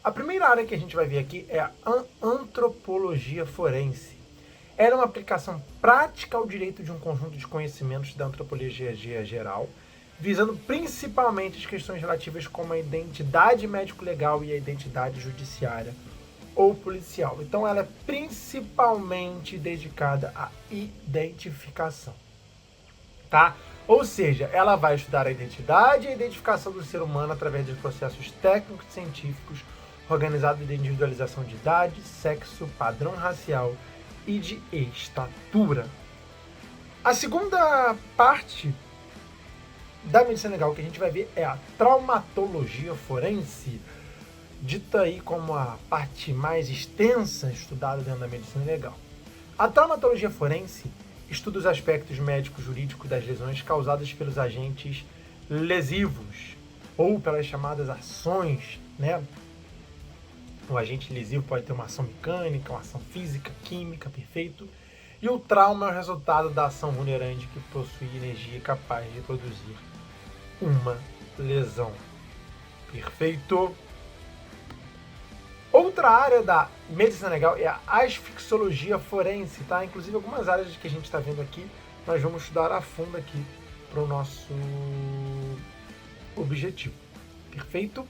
A primeira área que a gente vai ver aqui é a antropologia forense. Ela é uma aplicação prática ao direito de um conjunto de conhecimentos da antropologia geral, visando principalmente as questões relativas como a identidade médico-legal e a identidade judiciária ou policial. Então ela é principalmente dedicada à identificação, tá? Ou seja, ela vai estudar a identidade e a identificação do ser humano através de processos técnicos e científicos organizados de individualização de idade, sexo, padrão racial e de estatura. A segunda parte da medicina legal que a gente vai ver é a traumatologia forense, dita aí como a parte mais extensa estudada dentro da medicina legal. A traumatologia forense estuda os aspectos médico-jurídicos das lesões causadas pelos agentes lesivos ou pelas chamadas ações, né? O agente lesivo pode ter uma ação mecânica, uma ação física, química, perfeito. E o trauma é o resultado da ação vulnerante que possui energia capaz de produzir uma lesão. Perfeito. Outra área da medicina legal é a asfixologia forense, tá? Inclusive algumas áreas que a gente está vendo aqui, nós vamos estudar a fundo aqui para o nosso objetivo. Perfeito?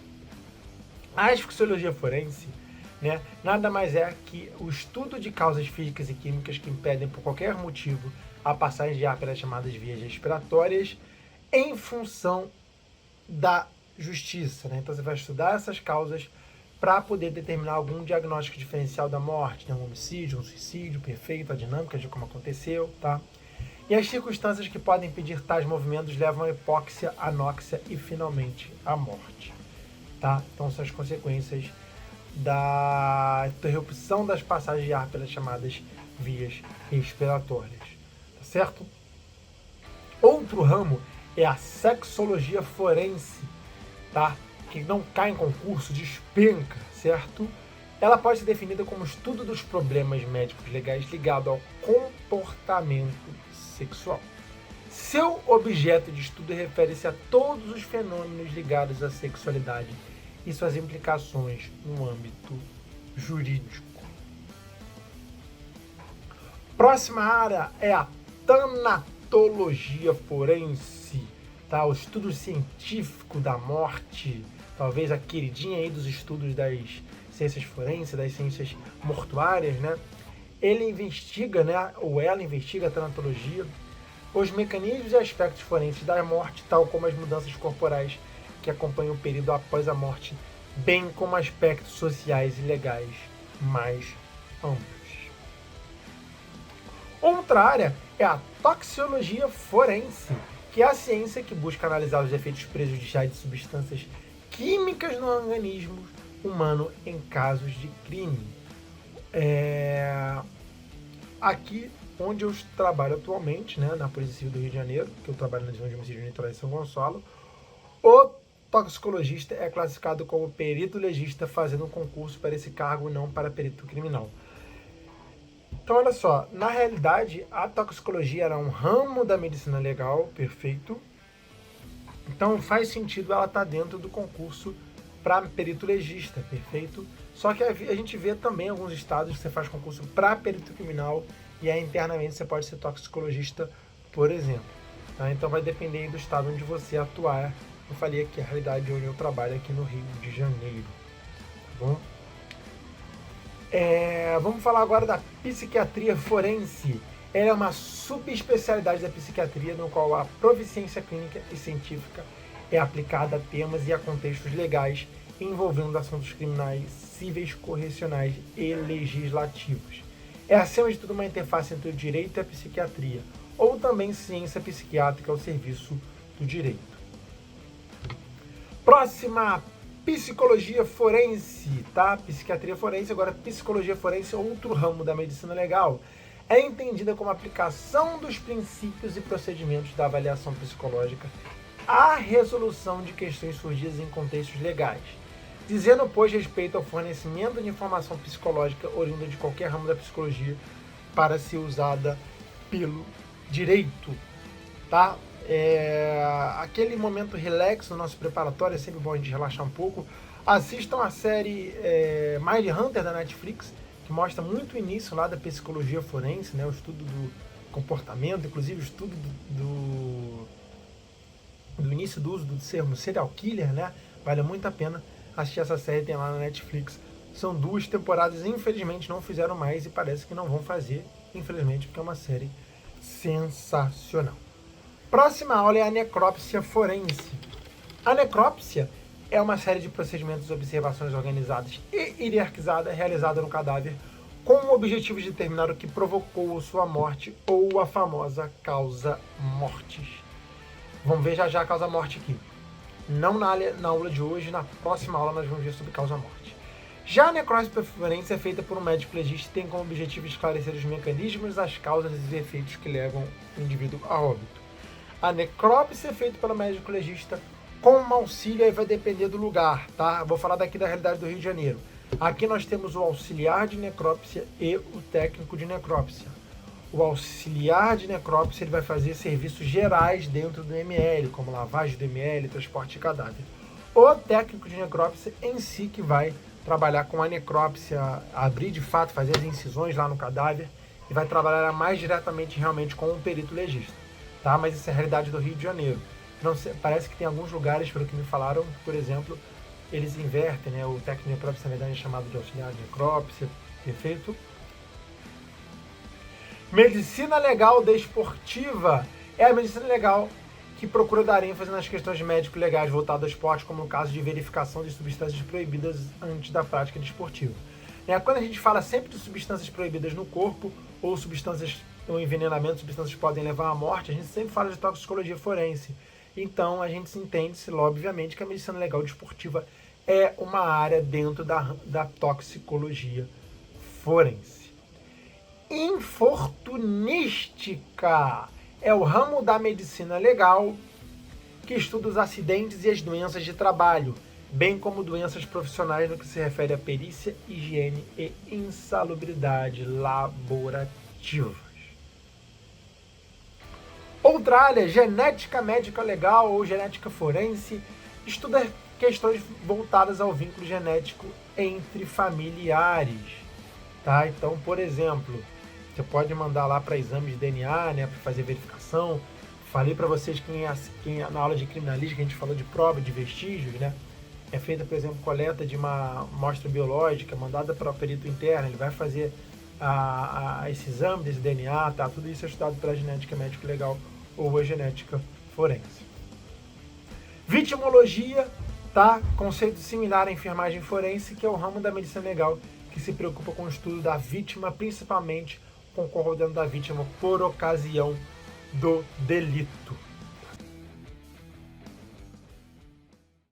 A asfixologia forense, né, nada mais é que o estudo de causas físicas e químicas que impedem por qualquer motivo a passagem de ar pelas chamadas vias respiratórias em função da justiça, né? Então você vai estudar essas causas para poder determinar algum diagnóstico diferencial da morte, né? Um homicídio, um suicídio, perfeito, a dinâmica de como aconteceu, tá? E as circunstâncias que podem impedir tais movimentos levam à hipóxia, anóxia e finalmente à morte, tá? Então são as consequências da interrupção das passagens de ar pelas chamadas vias respiratórias, tá certo? Outro ramo é a sexologia forense, tá? Que não cai em concurso, despenca, certo? Ela pode ser definida como estudo dos problemas médicos legais ligado ao comportamento sexual. Seu objeto de estudo refere-se a todos os fenômenos ligados à sexualidade e suas implicações no âmbito jurídico. Próxima área é a tanatologia forense, tá? O estudo científico da morte, talvez a queridinha aí dos estudos das ciências forenses, das ciências mortuárias, né? Ele investiga, né, ou ela investiga a tanatologia, os mecanismos e aspectos forenses da morte, tal como as mudanças corporais que acompanham o período após a morte, bem como aspectos sociais e legais mais amplos. Outra área é a toxicologia forense, que é a ciência que busca analisar os efeitos prejudiciais de substâncias químicas no organismo humano em casos de crime. Aqui onde eu trabalho atualmente, né, na Polícia Civil do Rio de Janeiro, que eu trabalho na divisão de homicídio de Niterói e São Gonçalo, o toxicologista é classificado como perito legista fazendo um concurso para esse cargo e não para perito criminal. Então, olha só, na realidade, a toxicologia era um ramo da medicina legal, perfeito. Então, faz sentido ela estar dentro do concurso para perito legista, perfeito. Só que a gente vê também alguns estados que você faz concurso para perito criminal e aí internamente você pode ser toxicologista, por exemplo. Tá? Então, vai depender do estado onde você atuar. Eu falei aqui a realidade onde eu trabalho aqui no Rio de Janeiro, tá bom? Vamos falar agora da psiquiatria forense. Ela é uma subespecialidade da psiquiatria no qual a proficiência clínica e científica é aplicada a temas e a contextos legais envolvendo assuntos criminais, cíveis, correcionais e legislativos. É, acima de tudo, uma interface entre o direito e a psiquiatria, ou também ciência psiquiátrica ao serviço do direito. Próxima, psicologia forense, tá? Psiquiatria forense, agora psicologia forense, outro ramo da medicina legal. É entendida como aplicação dos princípios e procedimentos da avaliação psicológica à resolução de questões surgidas em contextos legais, dizendo, pois, respeito ao fornecimento de informação psicológica oriunda de qualquer ramo da psicologia para ser usada pelo direito, tá? aquele momento relax no nosso preparatório, é sempre bom a gente relaxar um pouco. Assistam a série Mindhunter da Netflix, que mostra muito o início lá da psicologia forense, né, o estudo do comportamento, inclusive o estudo do início do uso do termo serial killer, né? Vale muito a pena assistir essa série, tem lá na Netflix. São 2 temporadas, infelizmente não fizeram mais e parece que não vão fazer, infelizmente, porque é uma série sensacional. Próxima aula é a necrópsia forense. A necrópsia é uma série de procedimentos e observações organizadas e hierarquizadas realizadas no cadáver com o objetivo de determinar o que provocou sua morte ou a famosa causa mortis. Vamos ver já a causa morte aqui. Não na aula de hoje, na próxima aula nós vamos ver sobre causa morte. Já a necrópsia forense é feita por um médico legista e tem como objetivo esclarecer os mecanismos, as causas e os efeitos que levam o indivíduo a óbito. A necrópsia é feita pelo médico legista com um auxílio, aí vai depender do lugar, tá? Vou falar daqui da realidade do Rio de Janeiro. Aqui nós temos o auxiliar de necrópsia e o técnico de necrópsia. O auxiliar de necrópsia ele vai fazer serviços gerais dentro do ML, como lavagem do ML, transporte de cadáver. O técnico de necrópsia em si que vai trabalhar com a necrópsia, abrir de fato, fazer as incisões lá no cadáver e vai trabalhar mais diretamente realmente com o perito legista, tá? Mas isso é a realidade do Rio de Janeiro. Não sei, parece que tem alguns lugares, pelo que me falaram, por exemplo, eles invertem, né? O técnico de necrópsia na verdade é chamado de auxiliar de necrópsia, perfeito? Medicina legal desportiva é a medicina legal que procura dar ênfase nas questões médico-legais voltadas ao esporte, como no caso de verificação de substâncias proibidas antes da prática desportiva. Quando a gente fala sempre de substâncias proibidas no corpo, ou substâncias, ou envenenamento, substâncias que podem levar à morte, a gente sempre fala de toxicologia forense. Então a gente entende, obviamente, que a medicina legal desportiva é uma área dentro da toxicologia forense. Infortunística é o ramo da medicina legal que estuda os acidentes e as doenças de trabalho, bem como doenças profissionais no que se refere à perícia, higiene e insalubridade laborativas. Outra área, genética médica legal ou genética forense, estuda questões voltadas ao vínculo genético entre familiares. Tá? Então, por exemplo, você pode mandar lá para exame de DNA, né, para fazer verificação. Falei para vocês que na aula de criminalística a gente falou de prova de vestígios, né? É feita, por exemplo, coleta de uma amostra biológica mandada para o perito interno, ele vai fazer esse exame desse DNA, tá? Tudo isso é estudado pela genética médico-legal ou a genética forense. Vitimologia, tá? Conceito similar à enfermagem forense, que é o ramo da medicina legal que se preocupa com o estudo da vítima, principalmente com o corrodendo da vítima por ocasião do delito.